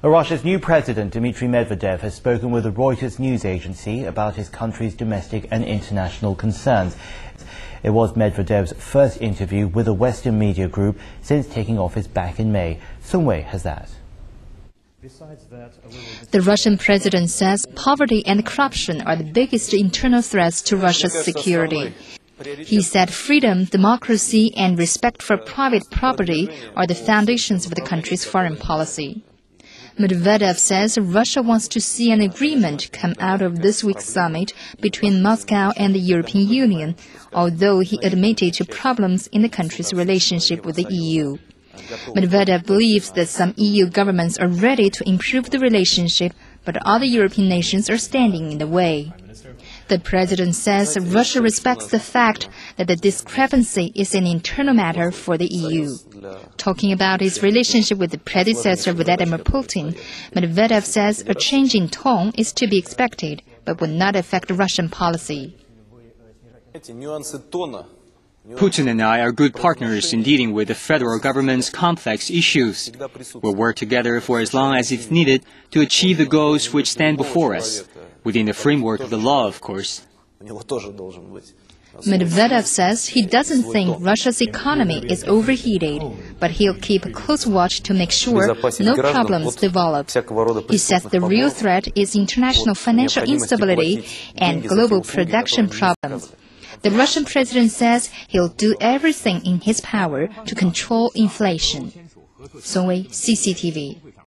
Russia's new president, Dmitry Medvedev, has spoken with the Reuters news agency about his country's domestic and international concerns. It was Medvedev's first interview with a Western media group since taking office back in May. Sung Wei has that. The Russian president says poverty and corruption are the biggest internal threats to Russia's security. He said freedom, democracy, and respect for private property are the foundations of the country's foreign policy. Medvedev says Russia wants to see an agreement come out of this week's summit between Moscow and the European Union, although he admitted to problems in the country's relationship with the EU. Medvedev believes that some EU governments are ready to improve the relationship, but other European nations are standing in the way. The president says Russia respects the fact that the discrepancy is an internal matter for the EU. Talking about his relationship with the predecessor Vladimir Putin, Medvedev says a change in tone is to be expected, but will not affect Russian policy. Putin and I are good partners in dealing with the federal government's complex issues. We'll work together for as long as it's needed to achieve the goals which stand before us, within the framework of the law, of course. Medvedev says he doesn't think Russia's economy is overheated, but he'll keep a close watch to make sure no problems develop. He says the real threat is international financial instability and global production problems. The Russian president says he'll do everything in his power to control inflation. Song Wei, CCTV.